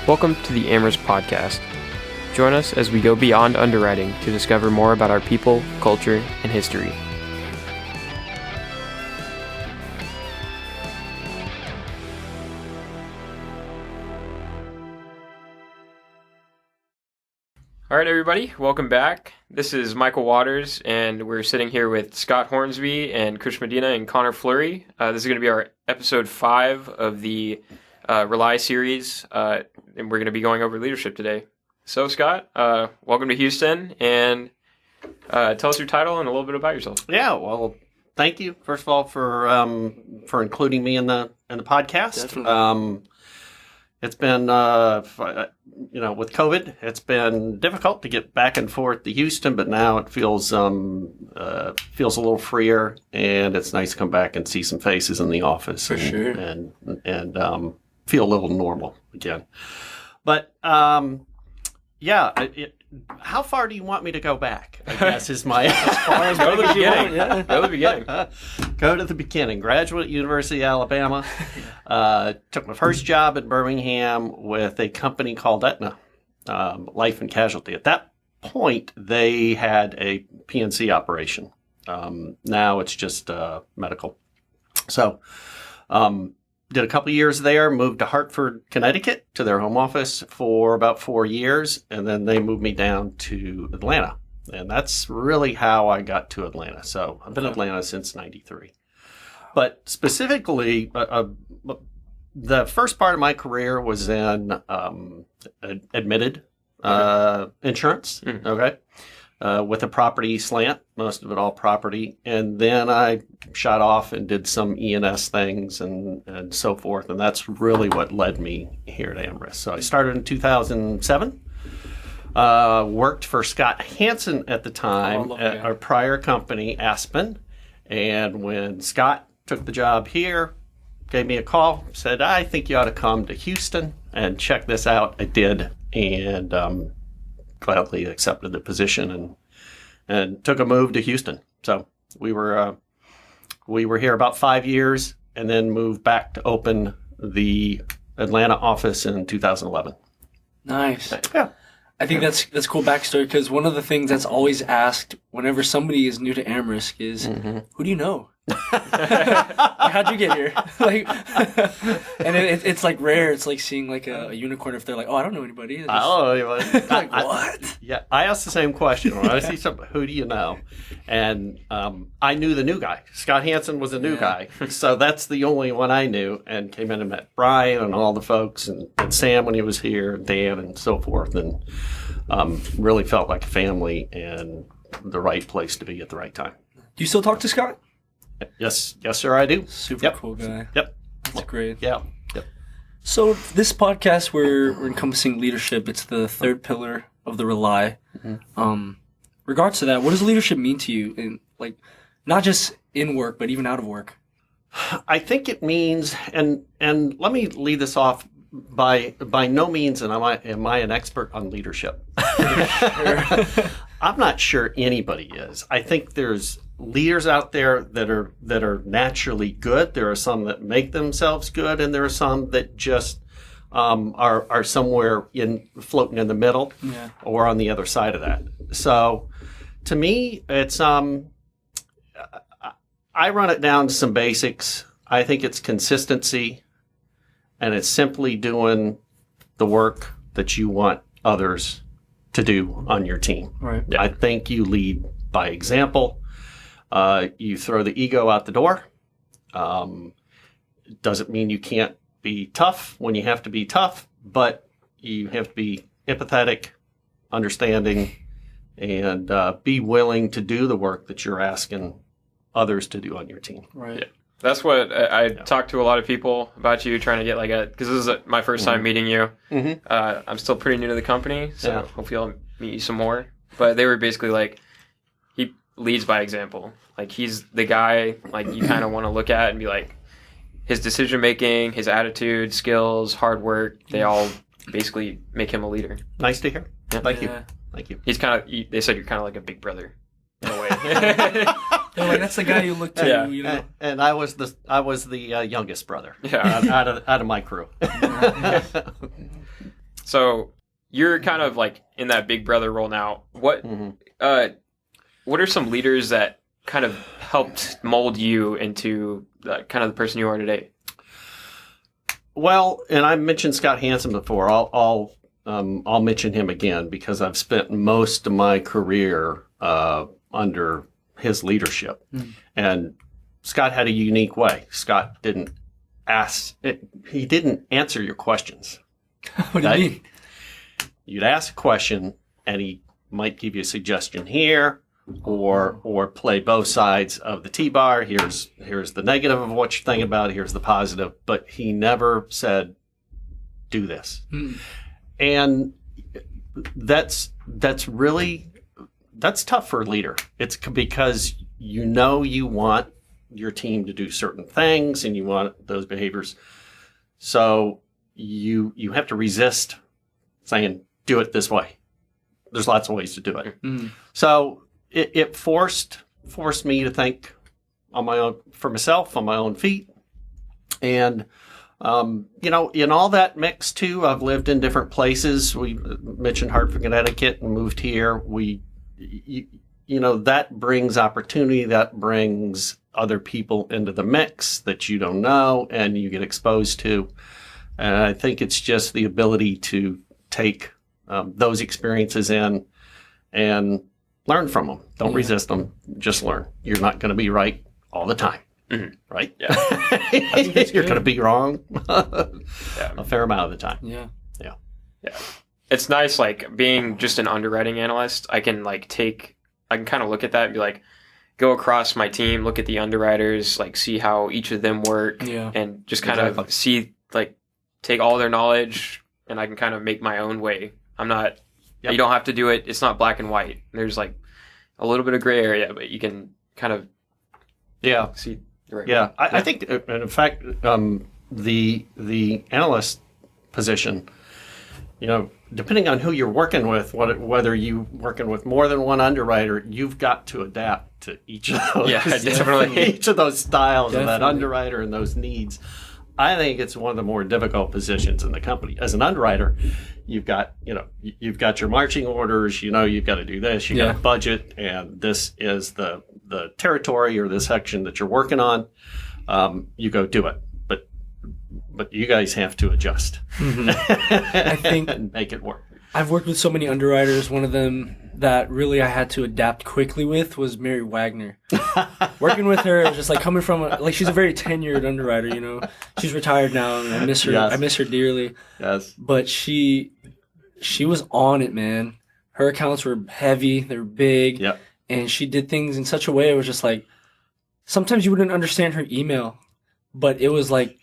Welcome to the AmRisc Podcast. Join us as we go beyond underwriting to discover more about our people, culture, and history. All right, everybody, welcome back. This is Michael Waters, and we're sitting here with Scott Hornsby and Kush Medina and Connor Fleury. This is going to be our episode 5 of the RELII series, and we're going to be going over leadership today. So, Scott, welcome to Houston, and tell us your title and a little bit about yourself. Yeah, well, thank you first of all for including me in the podcast. Definitely. It's been with COVID, it's been difficult to get back and forth to Houston, but now it feels a little freer, and it's nice to come back and see some faces in the office and feel a little normal again. But how far do you want me to go back? I guess is my As far as go to the beginning. Yeah. Go to the beginning. Go to the beginning. Graduate, University of Alabama. Took my first job in Birmingham with a company called Aetna, Life and Casualty. At that point, they had a PNC operation. Now it's just medical. So did a couple of years there, moved to Hartford, Connecticut, to their home office for about 4 years, and then they moved me down to Atlanta. And that's really how I got to Atlanta. So I've been in Atlanta since 93. But specifically, the first part of my career was in admitted insurance, with a property slant, most of it all property. And then I shot off and did some E&S things and so forth. And that's really what led me here at AmRisc. So I started in 2007. Worked for Scott Hansen at the time at our prior company, Aspen. And when Scott took the job here, gave me a call, said, I think you ought to come to Houston and check this out. I did, and gladly accepted the position and took a move to Houston. So we were here about 5 years, and then moved back to open the Atlanta office in 2011. Nice. Yeah. I think that's cool backstory, because one of the things that's always asked whenever somebody is new to AmRisc is, who do you know? How'd you get here? And it's like rare. It's like seeing like a unicorn if they're like, oh, I don't know anybody. I don't know anybody. Like, what? Yeah, I asked the same question when I see somebody, who do you know? And I knew the new guy. Scott Hansen was a new guy. So that's the only one I knew, and came in and met Brian and all the folks, and Sam when he was here, and Dan and so forth, and really felt like a family and the right place to be at the right time. Do you still talk to Scott? Yes, sir, I do. Super cool guy. Yep. That's great. Yeah. Yep. So this podcast, we're encompassing leadership. It's the third pillar of the RELII. Regards to that, what does leadership mean to you? In not just in work, but even out of work? I think it means, and let me lead this off by no means am I an expert on leadership. I'm not sure anybody is. I think there's leaders out there that are naturally good. There are some that make themselves good, and there are some that just are somewhere floating in the middle, or on the other side of that. So, to me, it's I run it down to some basics. I think it's consistency, and it's simply doing the work that you want others to do on your team. Right. Yeah. I think you lead by example. You throw the ego out the door. Doesn't mean you can't be tough when you have to be tough, but you have to be empathetic, understanding, and be willing to do the work that you're asking others to do on your team. Right. Yeah. That's what I talked to a lot of people about you, trying to get because this is my first time meeting you. I'm still pretty new to the company, so hopefully I'll meet you some more. But they were basically like, he leads by example. Like, he's the guy you kind of want to look at and be like, his decision making, his attitude, skills, hard work, they all basically make him a leader. Nice to hear. Yeah. Thank you. He's they said you're kind of like a big brother in a way. They're like, that's the guy you look to, you know. And I was the youngest brother. Yeah. out of my crew. So you're kind of like in that big brother role now. What are some leaders that kind of helped mold you into kind of the person you are today? Well, and I mentioned Scott Hornsby before. I'll mention him again because I've spent most of my career under his leadership, and Scott had a unique way. Scott didn't he didn't answer your questions. What do you mean? You'd ask a question, and he might give you a suggestion here, or play both sides of the T-bar. Here's the negative of what you're thinking about. Here's the positive. But he never said, do this. And that's tough for a leader. It's because you want your team to do certain things and you want those behaviors. So you have to resist saying, do it this way. There's lots of ways to do it. So it forced me to think on my own, for myself, on my own feet. And, in all that mix too, I've lived in different places. We mentioned Hartford, Connecticut, and moved here. That brings opportunity, that brings other people into the mix that you don't know and you get exposed to. And I think it's just the ability to take those experiences in and learn from them. Don't resist them. Just learn. You're not going to be right all the time, right? Yeah. You're going to be wrong a fair amount of the time. Yeah. It's nice, like being just an underwriting analyst. I can kind of look at that and be like, go across my team, look at the underwriters, like see how each of them work, and just kind of see, like, take all their knowledge, and I can kind of make my own way. I'm not. You don't have to do it. It's not black and white. There's like a little bit of gray area, but you can kind of see the right way. I think, in fact, the analyst position, depending on who you're working with, whether you're working with more than one underwriter, you've got to adapt to each of those. Yeah, definitely. Each of those styles of that underwriter and those needs. I think it's one of the more difficult positions in the company. As an underwriter, you've got your marching orders. You've got to do this. You got a budget, and this is the territory or the section that you're working on. You go do it. But you guys have to adjust. I think and make it work. I've worked with so many underwriters. One of them that really I had to adapt quickly with was Mary Wagner. Working with her, it was just like coming from she's a very tenured underwriter. She's retired now, and I miss her. Yes. I miss her dearly. Yes, but she was on it, man. Her accounts were heavy, they were big, and she did things in such a way it was just like sometimes you wouldn't understand her email, but it was like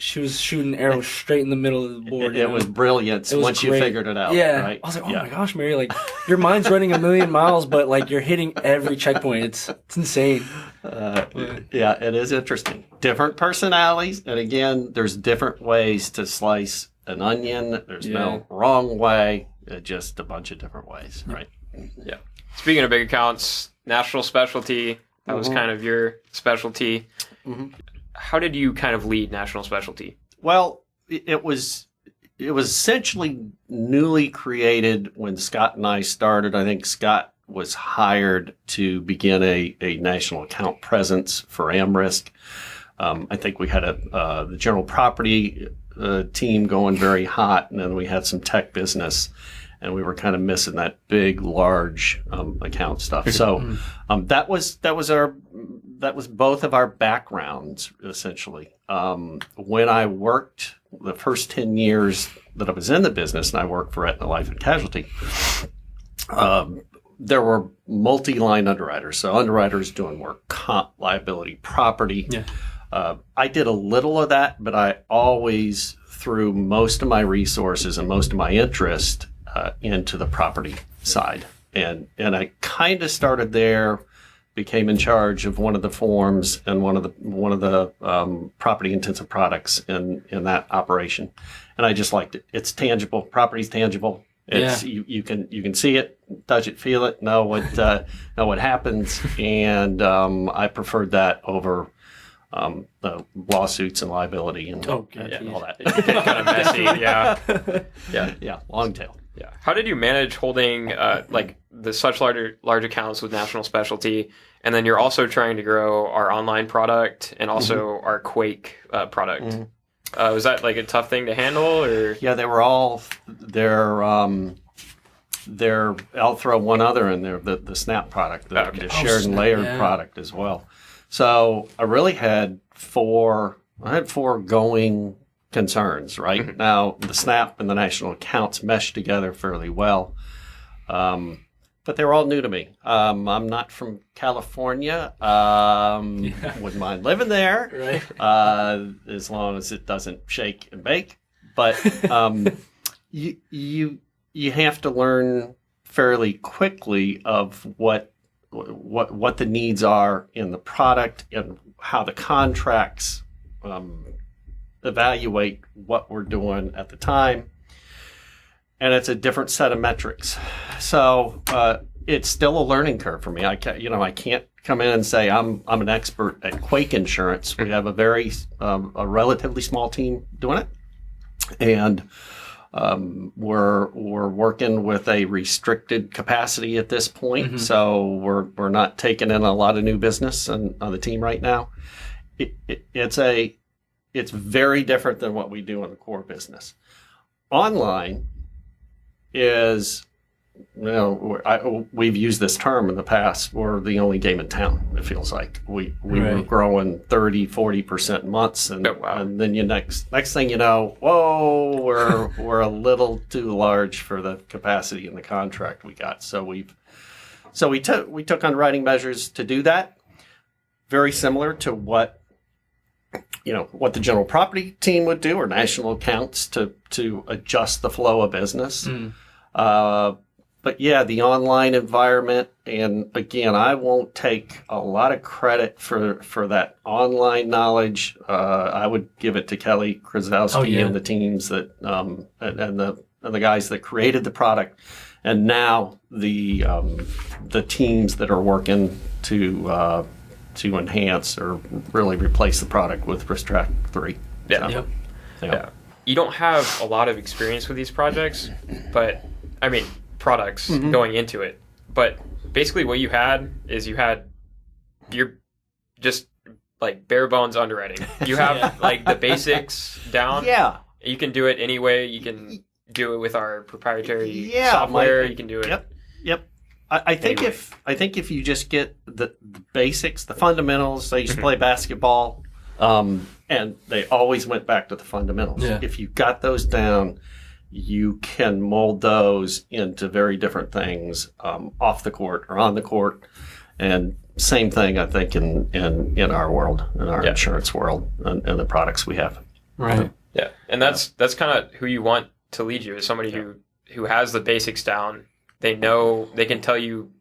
she was shooting arrows straight in the middle of the board. It was brilliant once you figured it out. Yeah. Right? I was like, oh my gosh, Mary, like your mind's running 1,000,000 miles, but like you're hitting every checkpoint. It's insane. It is interesting. Different personalities. And again, there's different ways to slice an onion. There's no wrong way. Just a bunch of different ways. Right. Yeah. Speaking of big accounts, national specialty, that was kind of your specialty. How did you kind of lead national specialty? Well, it was essentially newly created when Scott and I started. I think Scott was hired to begin a national account presence for AmRisc. I think we had the general property team going very hot, and then we had some tech business, and we were kind of missing that big, large account stuff. So that was both of our backgrounds, essentially. When I worked the first 10 years that I was in the business, and I worked for Aetna Life and Casualty, there were multi-line underwriters. So underwriters doing work, comp, liability, property. I did a little of that, but I always threw most of my resources and most of my interest into the property side. And I kind of started there, became in charge of one of the forms and one of the property intensive products in that operation, and I just liked it. It's tangible. Property's tangible. It's you can see it, touch it, feel it, know what happens, and I preferred that over the lawsuits and liability and, Oh, and all that. Kind of messy. Yeah. Yeah, long tail. Yeah. How did you manage holding like the such large accounts with national specialty, and then you're also trying to grow our online product and also our Quake product? Was that like a tough thing to handle, or? Yeah, they were all I'll throw one other in there, the Snap product, the shared and layered product as well. So I really had four going concerns, right? Now, the Snap and the national accounts mesh together fairly well, but they were all new to me. I'm not from California. Wouldn't mind living there, Right. as long as it doesn't shake and bake. But you have to learn fairly quickly of what the needs are in the product and how the contracts evaluate what we're doing at the time. And it's a different set of metrics. So it's still a learning curve for me. I can't come in and say I'm an expert at quake insurance. We have a relatively small team doing it, and we're working with a restricted capacity at this point. So we're not taking in a lot of new business on the team right now. It's very different than what we do in the core business. Online is, we've used this term in the past. We're the only game in town. It feels like we were growing 30-40% months, and and then next thing you know, we're a little too large for the capacity in the contract we got. So we took underwriting measures to do that. Very similar to what the general property team would do, or national accounts, to adjust the flow of business. But yeah, the online environment, and again, I won't take a lot of credit for that online knowledge. I would give it to Kelly Krasowski and the teams that and the guys that created the product, and now the teams that are working to enhance or really replace the product with RiskTrack 3. Yeah. You don't have a lot of experience with these projects, but I mean products going into it. But basically what you're just like bare bones underwriting. You have like the basics down. Yeah. You can do it anyway. You can do it with our proprietary software. You can do it. Yep. I think if you just get the basics, the fundamentals. I used to play basketball, and they always went back to the fundamentals. Yeah. If you got those down, you can mold those into very different things off the court or on the court. And same thing, I think, in our world, in our insurance world, and the products we have. Right. Yeah, and that's kind of who you want to lead you, is somebody who has the basics down. They can tell you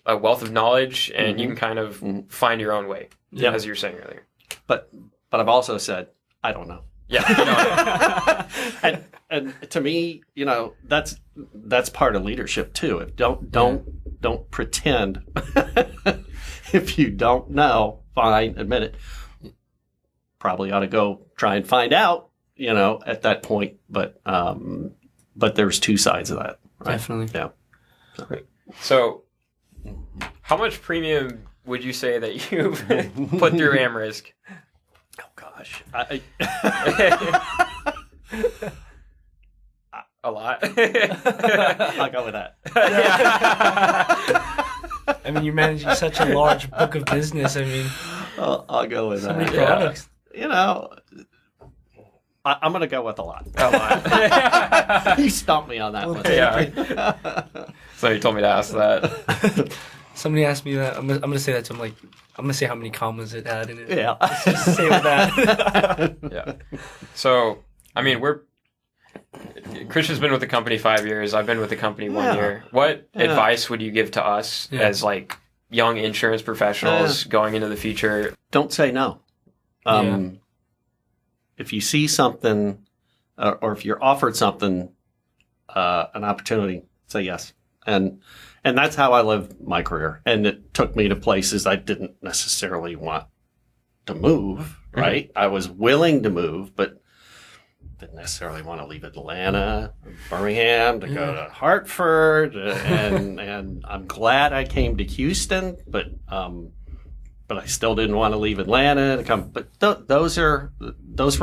a wealth of knowledge, and you can kind of find your own way, as you were saying earlier. But I've also said, I don't know. Yeah. And to me, that's part of leadership too. Don't pretend. If you don't know, fine, admit it. Probably ought to go try and find out, at that point. But there's two sides of that. Right? Definitely. Yeah. So, how much premium would you say that you've put through AmRisc? Oh gosh, a lot. I'll go with that. I mean, you're managing such a large book of business. I mean, I'll go with so that. many products. I'm going to go with a lot. A lot. You stumped me on that one. Yeah. So you told me to ask that. Somebody asked me that. I'm gonna say that to him. Like, I'm gonna say how many commas it had in it. Yeah. Just say with that. Yeah. So, I mean, Christian's been with the company 5 years. I've been with the company 1 year. What advice would you give to us as like young insurance professionals going into the future? Don't say no. If you see something, or if you're offered something, an opportunity, say yes. And that's how I lived my career. And it took me to places I didn't necessarily want to move, right? I was willing to move, but didn't necessarily want to leave Atlanta, Birmingham to go to Hartford, and I'm glad I came to Houston, but I still didn't want to leave Atlanta to come. But those were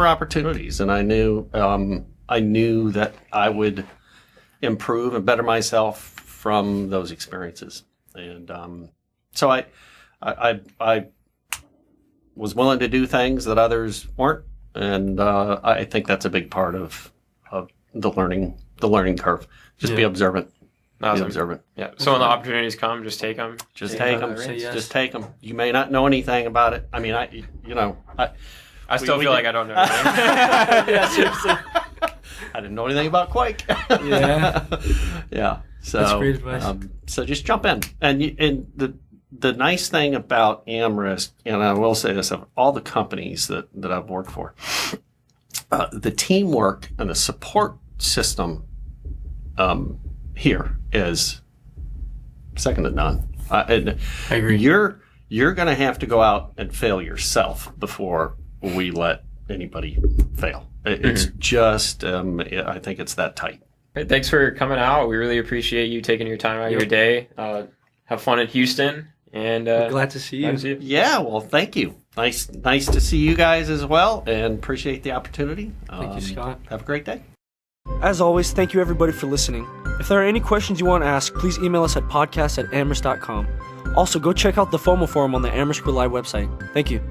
opportunities, and I knew that I would improve and better myself from those experiences, and so I was willing to do things that others weren't. And I think that's a big part of the learning curve. Just be observant. Awesome. Be observant. Yeah. So when the opportunities come, just take them. Just take them. Just take them. You may not know anything about it. I mean, I still feel like I don't know anything. Yeah, seriously. I didn't know anything about Quake. Yeah. Yeah. So that's great advice. So just jump in, and the nice thing about AmRisc, and I will say this of all the companies that I've worked for, the teamwork and the support system here is second to none. I agree. You're going to have to go out and fail yourself before we let anybody fail. It's just, I think it's that tight. Great. Thanks for coming out. We really appreciate you taking your time out of your day. Have fun in Houston. And glad to see you. Yeah, well, thank you. Nice to see you guys as well, and appreciate the opportunity. Thank you, Scott. Have a great day. As always, thank you everybody for listening. If there are any questions you want to ask, please email us at podcast@amrisc.com. Also, go check out the FOMO forum on the AmRisc RELII website. Thank you.